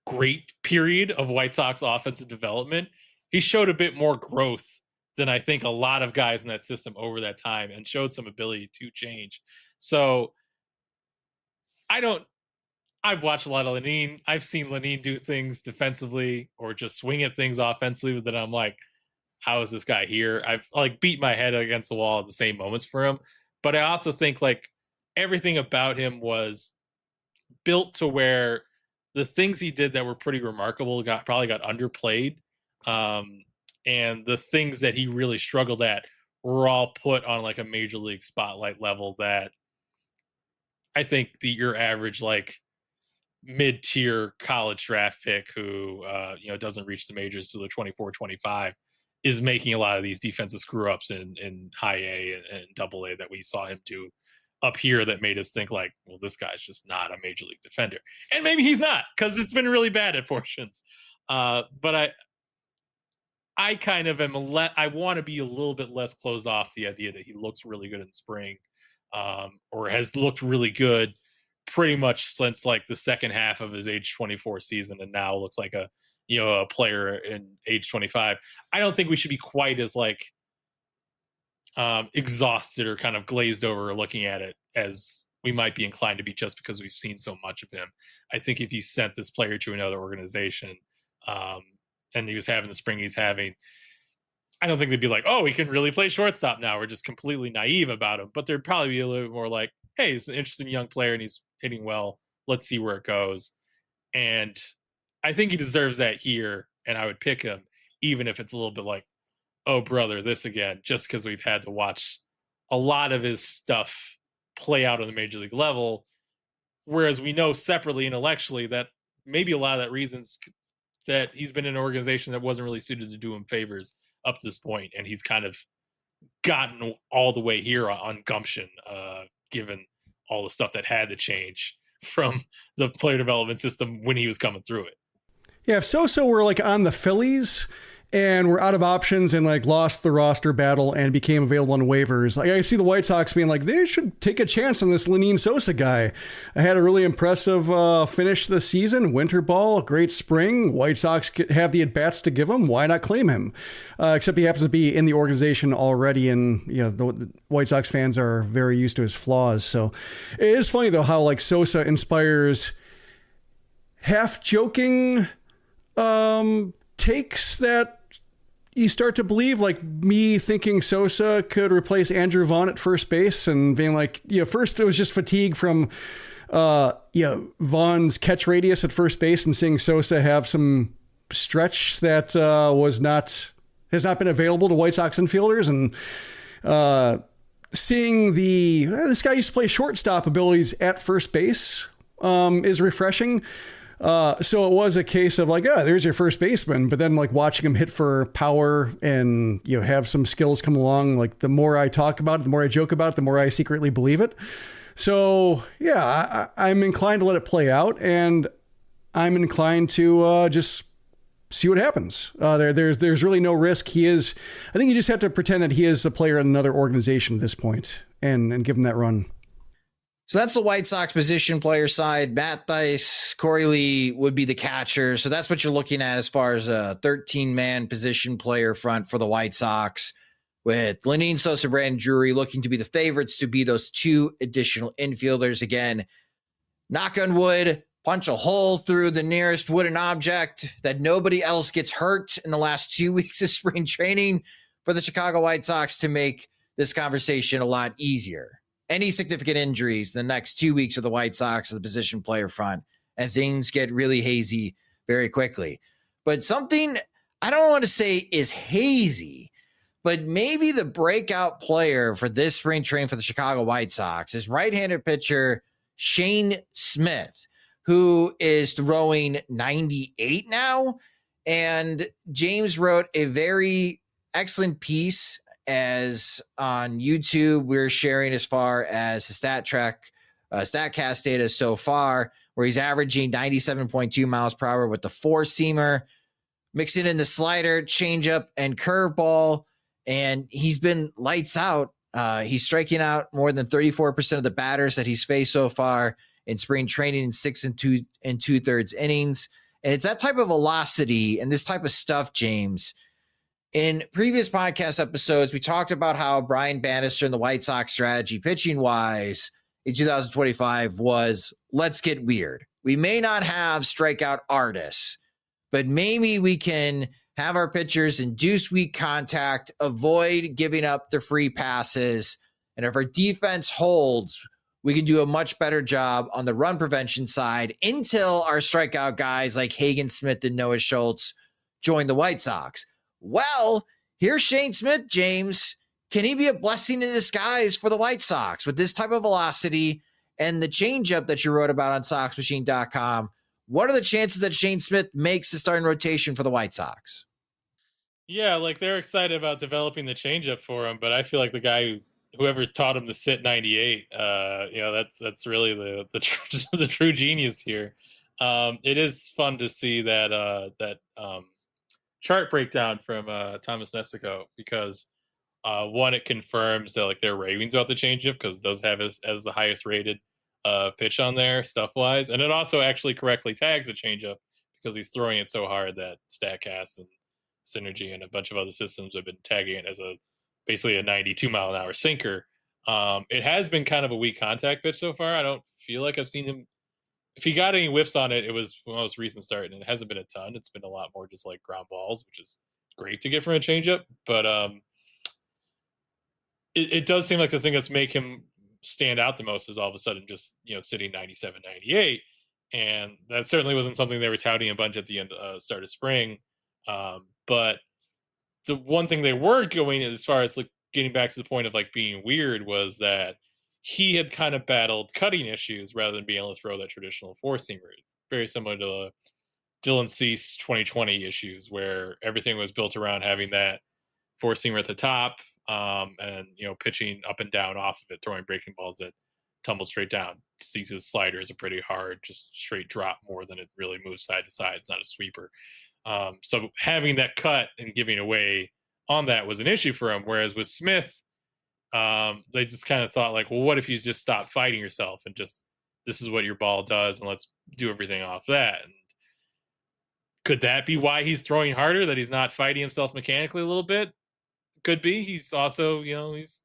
[SPEAKER 7] great period of White Sox offensive development. He showed a bit more growth than I think a lot of guys in that system over that time, and showed some ability to change. So I've watched a lot of Lenin. I've seen Lenin do things defensively or just swing at things offensively that I'm like, how is this guy here? I've like beat my head against the wall at the same moments for him. But I also think like everything about him was built to where the things he did that were pretty remarkable probably got underplayed. And the things that he really struggled at were all put on like a major league spotlight level that I think your average like mid-tier college draft pick who you know, doesn't reach the majors to the 24-25 is making a lot of these defensive screw ups in high A and double A that we saw him do up here, that made us think like, well, this guy's just not a major league defender. And maybe he's not, because it's been really bad at portions. But I kind of am I want to be a little bit less closed off the idea that he looks really good in spring, or has looked really good pretty much since like the second half of his age 24 season, and now looks like a, you know, a player in age 25. I don't think we should be quite as like exhausted or kind of glazed over looking at it as we might be inclined to be, just because we've seen so much of him. I think if you sent this player to another organization and he was having the spring he's having, I don't think they'd be like, oh, he can really play shortstop now. We're just completely naive about him. But there'd probably be a little bit more like, hey, he's an interesting young player and he's hitting well. Let's see where it goes. And I think he deserves that here, and I would pick him, even if it's a little bit like, oh, brother, this again, just because we've had to watch a lot of his stuff play out on the major league level. Whereas we know separately, intellectually, that maybe a lot of that reasons that he's been in an organization that wasn't really suited to do him favors up to this point, and he's kind of gotten all the way here on gumption, given all the stuff that had to change from the player development system when he was coming through it.
[SPEAKER 6] Yeah, if Sosa were like on the Phillies and were out of options and like lost the roster battle and became available on waivers. Like I see the White Sox being like, they should take a chance on this Lenyn Sosa guy. I had a really impressive finish this season, winter ball, great spring. White Sox have the at-bats to give him. Why not claim him? Except he happens to be in the organization already, and the White Sox fans are very used to his flaws. So it is funny though how like Sosa inspires half joking takes that you start to believe, like me thinking Sosa could replace Andrew Vaughn at first base and being like, first it was just fatigue from, Vaughn's catch radius at first base and seeing Sosa have some stretch that has not been available to White Sox infielders, and seeing this guy used to play shortstop abilities at first base is refreshing. So it was a case of like, there's your first baseman, but then like watching him hit for power and, have some skills come along. Like the more I talk about it, the more I joke about it, the more I secretly believe it. So yeah, I'm inclined to let it play out, and I'm inclined to just see what happens. There's really no risk. I think you just have to pretend that he is a player in another organization at this point and give him that run.
[SPEAKER 5] So that's the White Sox position player side. Matt Thaiss, Corey Lee would be the catcher. So that's what you're looking at as far as a 13-man position player front for the White Sox, with Lenyn Sosa, Brandon Drury looking to be the favorites to be those two additional infielders. Again, knock on wood, punch a hole through the nearest wooden object that nobody else gets hurt in the last 2 weeks of spring training for the Chicago White Sox to make this conversation a lot easier. Any significant injuries the next 2 weeks of the White Sox of the position player front, and things get really hazy very quickly. But something I don't want to say is hazy, but maybe the breakout player for this spring training for the Chicago White Sox is right-handed pitcher Shane Smith, who is throwing 98 now. And James wrote a very excellent piece as on YouTube we're sharing as far as the StatCast data so far, where he's averaging 97.2 miles per hour with the four-seamer, mixing in the slider, changeup, and curveball, and he's been lights out. He's striking out more than 34% of the batters that he's faced so far in spring training in 6 2/3 innings. And it's that type of velocity and this type of stuff, James. In previous podcast episodes, we talked about how Brian Bannister and the White Sox strategy pitching-wise in 2025 was, let's get weird. We may not have strikeout artists, but maybe we can have our pitchers induce weak contact, avoid giving up the free passes, and if our defense holds, we can do a much better job on the run prevention side until our strikeout guys like Hagen Smith and Noah Schultz join the White Sox. Well, here's Shane Smith, James. Can he be a blessing in disguise for the White Sox with this type of velocity and the changeup that you wrote about on SoxMachine.com? What are the chances that Shane Smith makes the starting rotation for the White Sox?
[SPEAKER 7] Yeah, like they're excited about developing the changeup for him, but I feel like the guy whoever taught him to sit 98, that's really the true genius here. It is fun to see that chart breakdown from Thomas Nestico, because one, it confirms that like their ratings about the changeup, because it does have as the highest rated pitch on there stuff wise, and it also actually correctly tags the changeup because he's throwing it so hard that StatCast and Synergy and a bunch of other systems have been tagging it as basically a 92 mile an hour sinker. It has been kind of a weak contact pitch so far. I don't feel like I've seen him. If he got any whiffs on it, it was the most recent start, and it hasn't been a ton. It's been a lot more just like ground balls, which is great to get from a changeup. But it does seem like the thing that's make him stand out the most is all of a sudden just sitting 97, 98, and that certainly wasn't something they were touting a bunch at the end start of spring. But the one thing they were going as far as like getting back to the point of like being weird was that he had kind of battled cutting issues rather than being able to throw that traditional four-seamer. Very similar to the Dylan Cease 2020 issues, where everything was built around having that four-seamer at the top, and pitching up and down off of it, throwing breaking balls that tumbled straight down. Cease's slider is a pretty hard, just straight drop more than it really moves side to side. It's not a sweeper. So having that cut and giving away on that was an issue for him. Whereas with Smith, they just kind of thought like, well, what if you just stop fighting yourself and just, this is what your ball does, and let's do everything off that. And could that be why he's throwing harder, that he's not fighting himself mechanically a little bit? Could be. He's also, he's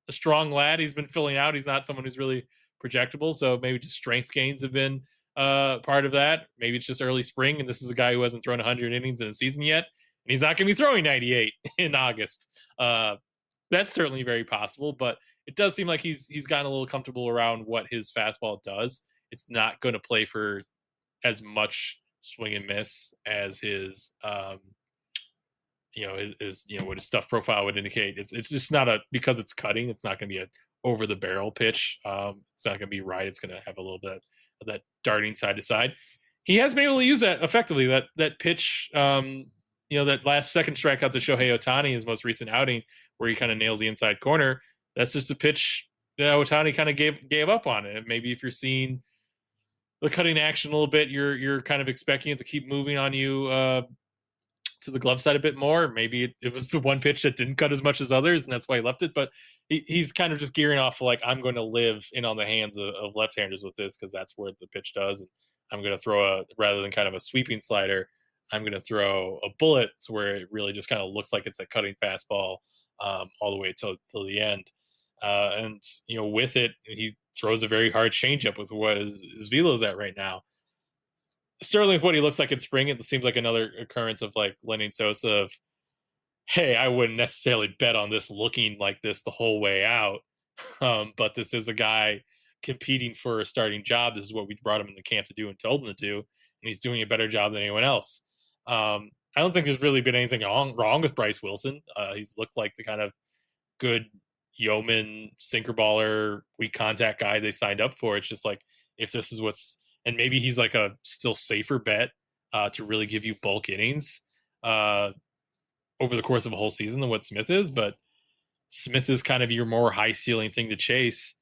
[SPEAKER 7] a strong lad. He's been filling out. He's not someone who's really projectable. So maybe just strength gains have been part of that. Maybe it's just early spring, and this is a guy who hasn't thrown 100 innings in a season yet, and he's not going to be throwing 98 in August. That's certainly very possible, but it does seem like he's gotten a little comfortable around what his fastball does. It's not going to play for as much swing and miss as his what his stuff profile would indicate. It's just not because it's cutting, it's not going to be a over the barrel pitch. It's not going to be right. It's going to have a little bit of that darting side to side. He has been able to use that effectively. That pitch, that last second strikeout to Shohei Ohtani, his most recent outing, where he kind of nails the inside corner. That's just a pitch that Ohtani kind of gave up on it. And maybe if you're seeing the cutting action a little bit, you're kind of expecting it to keep moving on you to the glove side a bit more. Maybe it was the one pitch that didn't cut as much as others, and that's why he left it. But he's kind of just gearing off like, I'm going to live in on the hands of left-handers with this, because that's where the pitch does. And I'm going to throw rather than kind of a sweeping slider, I'm going to throw a bullet where it really just kind of looks like it's a cutting fastball all the way till the end. And with it, he throws a very hard changeup with what his velo is at right now. Certainly what he looks like in spring, it seems like another occurrence of like Lenny Sosa of, hey, I wouldn't necessarily bet on this looking like this the whole way out. But this is a guy competing for a starting job. This is what we brought him in the camp to do and told him to do. And he's doing a better job than anyone else. I don't think there's really been anything wrong with Bryce Wilson. He's looked like the kind of good yeoman sinker baller, weak contact guy they signed up for. It's just like, if this is and maybe he's like a still safer bet to really give you bulk innings over the course of a whole season than what Smith is. But Smith is kind of your more high ceiling thing to chase.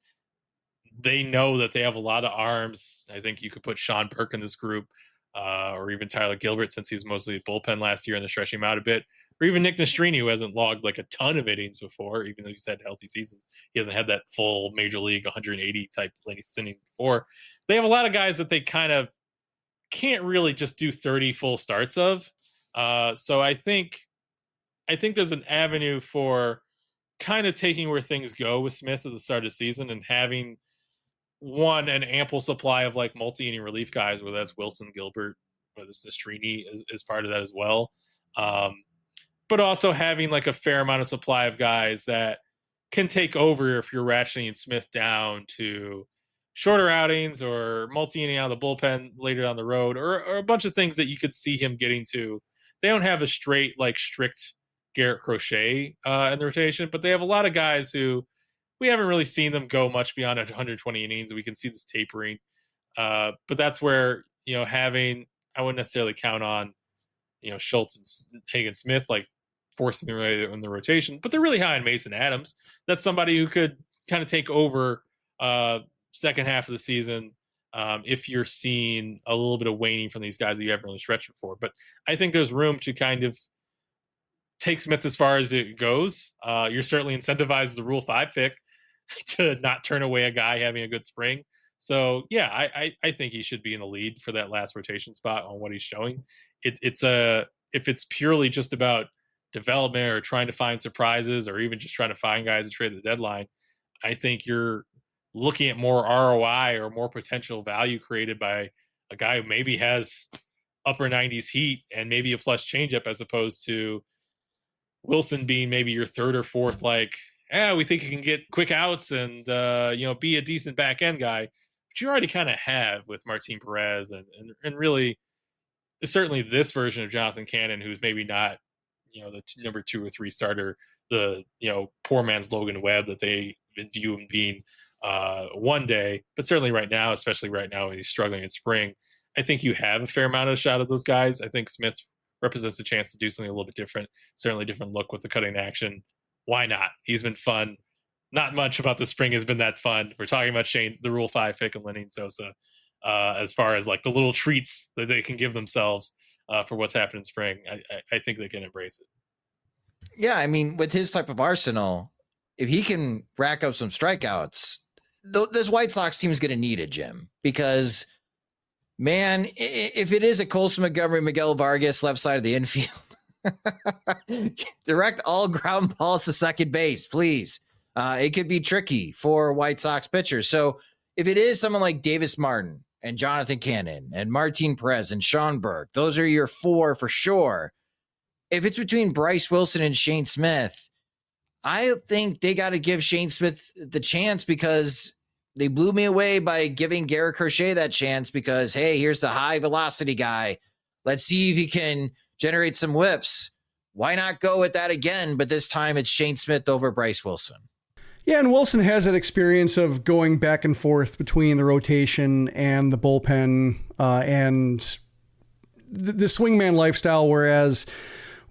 [SPEAKER 7] They know that they have a lot of arms. I think you could put Sean Burke in this group, or even Tyler Gilbert, since he was mostly a bullpen last year and they're stretching him out a bit. Or even Nick Nastrini, who hasn't logged like a ton of innings before, even though he's had healthy seasons. He hasn't had that full major league 180 type inning before. They have a lot of guys that they kind of can't really just do 30 full starts of. So I think there's an avenue for kind of taking where things go with Smith at the start of the season and having an ample supply of like multi-inning relief guys, whether that's Wilson, Gilbert, whether it's Nastrini is part of that as well. But also having like a fair amount of supply of guys that can take over if you're ratcheting Smith down to shorter outings or multi-inning out of the bullpen later down the road, or a bunch of things that you could see him getting to. They don't have a strict Garrett Crochet in the rotation, but they have a lot of guys who we haven't really seen them go much beyond 120 innings. We can see this tapering. But that's where, I wouldn't necessarily count on, Schultz and Hagen Smith, like forcing them in the rotation, but they're really high on Mason Adams. That's somebody who could kind of take over second half of the season if you're seeing a little bit of waning from these guys that you haven't really stretched before. But I think there's room to kind of take Smith as far as it goes. You're certainly incentivized the Rule 5 pick to not turn away a guy having a good spring. So yeah, I think he should be in the lead for that last rotation spot on what he's showing. If it's purely just about development or trying to find surprises or even just trying to find guys to trade at the deadline, I think you're looking at more ROI or more potential value created by a guy who maybe has upper 90s heat and maybe a plus changeup, as opposed to Wilson being maybe your third or fourth, like, we think he can get quick outs and be a decent back end guy. But you already kind of have with Martin Perez and really certainly this version of Jonathan Cannon, who's maybe not the number 2 or 3 starter, the poor man's Logan Webb that they view him being one day, but certainly right now, especially right now when he's struggling in spring, I think you have a fair amount of shot of those guys. I think Smith represents a chance to do something a little bit different, certainly different look with the cutting action. Why not? He's been fun. Not much about the spring has been that fun. We're talking about the Rule 5 pick and Lenny Sosa as far as like the little treats that they can give themselves. for what's happened in spring, I think they can embrace it.
[SPEAKER 5] Yeah, I mean, with his type of arsenal, if he can rack up some strikeouts, this White Sox team is going to need it, Jim, because, man, if it is a Colson Montgomery, Miguel Vargas left side of the infield, direct all ground balls to second base, please. It could be tricky for White Sox pitchers. So if it is someone like Davis Martin and Jonathan Cannon and Martin Perez and Sean Burke, those are your four for sure. If it's between Bryce Wilson and Shane Smith, I think they got to give Shane Smith the chance, because they blew me away by giving Garrett Crochet that chance because, hey, here's the high velocity guy. Let's see if he can generate some whiffs. Why not go with that again? But this time it's Shane Smith over Bryce Wilson.
[SPEAKER 6] Yeah, and Wilson has that experience of going back and forth between the rotation and the bullpen and the swingman lifestyle, whereas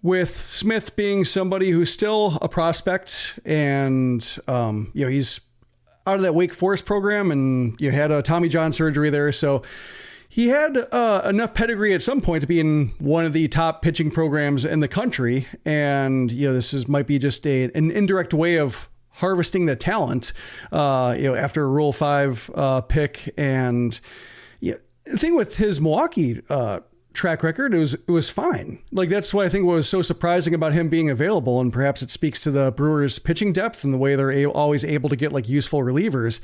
[SPEAKER 6] with Smith being somebody who's still a prospect and, he's out of that Wake Forest program and you had a Tommy John surgery there. So he had enough pedigree at some point to be in one of the top pitching programs in the country. And, might be just an indirect way of harvesting the talent, after a Rule 5 pick. And the thing with his Milwaukee track record, it was fine. Like, that's what I think was so surprising about him being available, and perhaps it speaks to the Brewers' pitching depth and the way they're always able to get like useful relievers,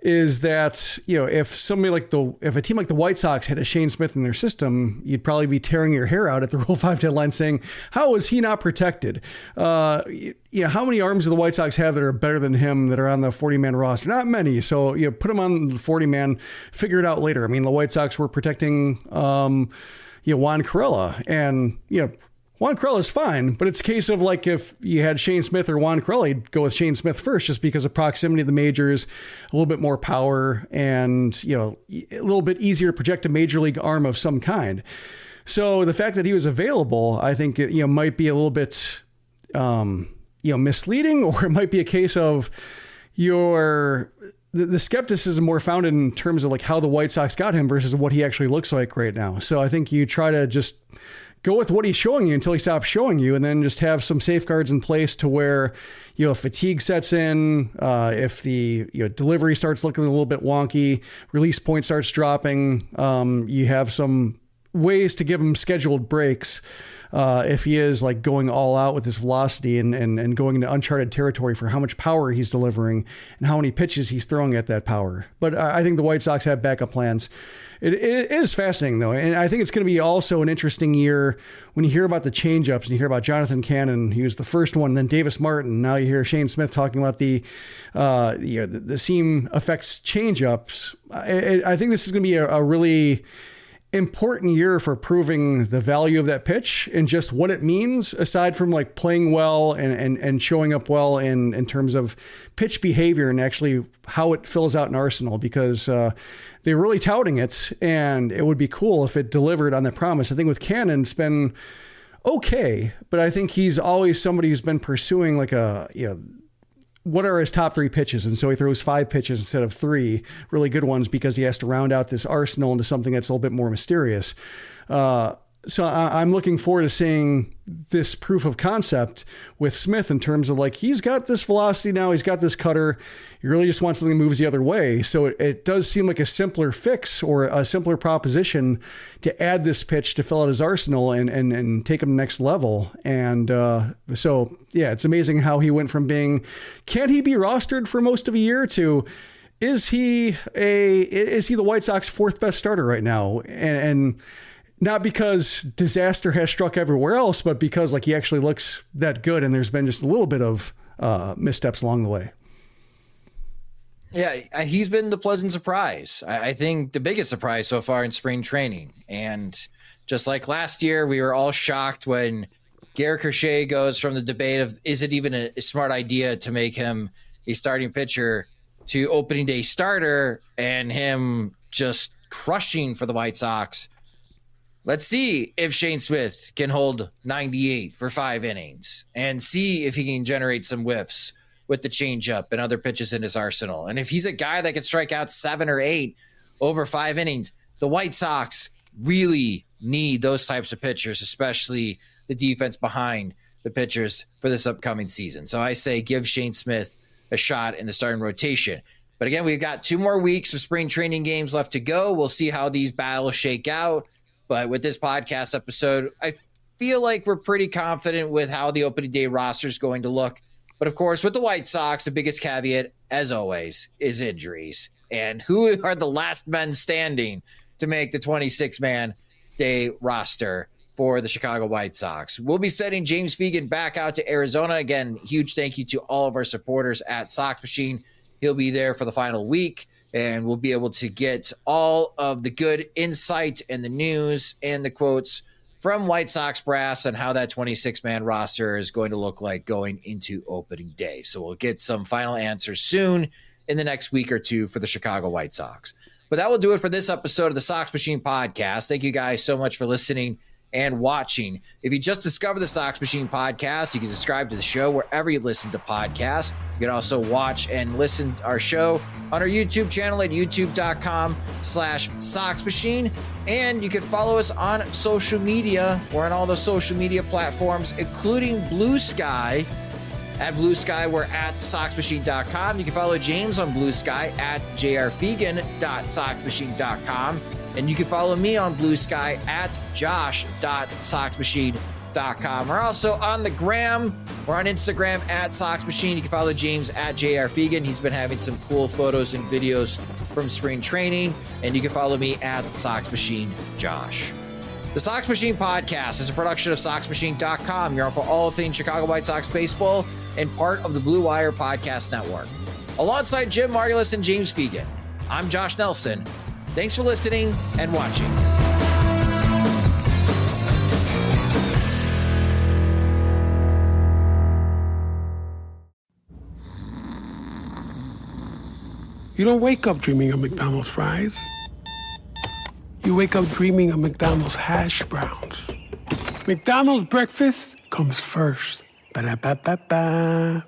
[SPEAKER 6] is that, if a team like the White Sox had a Shane Smith in their system, you'd probably be tearing your hair out at the Rule 5 deadline saying, how is he not protected? How many arms do the White Sox have that are better than him that are on the 40-man roster? Not many. So put him on the 40-man, figure it out later. I mean, the White Sox were protecting, Juan Corella, and, Juan Corella is fine, but it's a case of like if you had Shane Smith or Juan Corella, you'd go with Shane Smith first just because of proximity to the majors, a little bit more power, and, a little bit easier to project a major league arm of some kind. So the fact that he was available, I think, might be a little bit, misleading, or it might be a case of the skepticism more founded in terms of like how the White Sox got him versus what he actually looks like right now. So I think you try to just go with what he's showing you until he stops showing you, and then just have some safeguards in place to where, fatigue sets in, if the delivery starts looking a little bit wonky, release point starts dropping, you have some ways to give him scheduled breaks. If he is like going all out with his velocity and going into uncharted territory for how much power he's delivering and how many pitches he's throwing at that power. But I think the White Sox have backup plans. It is fascinating, though. And I think it's going to be also an interesting year when you hear about the changeups and you hear about Jonathan Cannon. He was the first one, then Davis Martin. Now you hear Shane Smith talking about the seam effects changeups. I think this is going to be a really important year for proving the value of that pitch and just what it means, aside from like playing well and showing up well in terms of pitch behavior and actually how it fills out an arsenal, because they're really touting it, and it would be cool if it delivered on that promise. I think with Cannon, it's been okay, but I think he's always somebody who's been pursuing like what are his top 3 pitches? And so he throws 5 pitches instead of 3 really good ones, because he has to round out this arsenal into something that's a little bit more mysterious. So I'm looking forward to seeing this proof of concept with Smith in terms of like, he's got this velocity now, he's got this cutter. He really just wants something that moves the other way. So it does seem like a simpler fix or a simpler proposition to add this pitch to fill out his arsenal and take him to the next level. And so, yeah, it's amazing how he went from being, can he be rostered for most of a year, to is he the White Sox 4th best starter right now? And not because disaster has struck everywhere else, but because like he actually looks that good, and there's been just a little bit of missteps along the way.
[SPEAKER 5] Yeah, he's been the pleasant surprise. I think the biggest surprise so far in spring training. And just like last year, we were all shocked when Garrett Crochet goes from the debate of, is it even a smart idea to make him a starting pitcher, to opening day starter, and him just crushing for the White Sox. Let's see if Shane Smith can hold 98 for 5 innings and see if he can generate some whiffs with the changeup and other pitches in his arsenal. And if he's a guy that can strike out 7 or 8 over 5 innings, the White Sox really need those types of pitchers, especially the defense behind the pitchers for this upcoming season. So I say give Shane Smith a shot in the starting rotation. But again, we've got 2 more weeks of spring training games left to go. We'll see how these battles shake out. But with this podcast episode, I feel like we're pretty confident with how the opening day roster is going to look. But of course, with the White Sox, the biggest caveat, as always, is injuries. And who are the last men standing to make the 26-man day roster for the Chicago White Sox? We'll be sending James Fegan back out to Arizona. Again, huge thank you to all of our supporters at Sox Machine. He'll be there for the final week, and we'll be able to get all of the good insight and the news and the quotes from White Sox brass and how that 26-man roster is going to look like going into opening day. So we'll get some final answers soon in the next week or two for the Chicago White Sox. But that will do it for this episode of the Sox Machine podcast. Thank you guys so much for listening and watching. If you just discovered the Sox Machine podcast, you can subscribe to the show wherever you listen to podcasts. You can also watch and listen to our show on our YouTube channel at youtube.com/Sox Machine. And you can follow us on social media. We're on all the social media platforms, including Blue Sky. At Blue Sky, we're at SoxMachine.com. You can follow James on Blue Sky at jrfegan.soxmachine.com. And you can follow me on Blue Sky at josh.soxmachine.com. We're also on the gram. We're on Instagram at Sox Machine. You can follow James at jrfegan. He's been having some cool photos and videos from spring training. And you can follow me at Sox Machine Josh. The Sox Machine podcast is a production of SoxMachine.com. You're on for all things Chicago White Sox baseball and part of the Blue Wire Podcast Network. Alongside Jim Margulis and James Fegan, I'm Josh Nelson. Thanks for listening and watching.
[SPEAKER 9] You don't wake up dreaming of McDonald's fries. You wake up dreaming of McDonald's hash browns. McDonald's breakfast comes first. Ba-da-ba-ba-ba.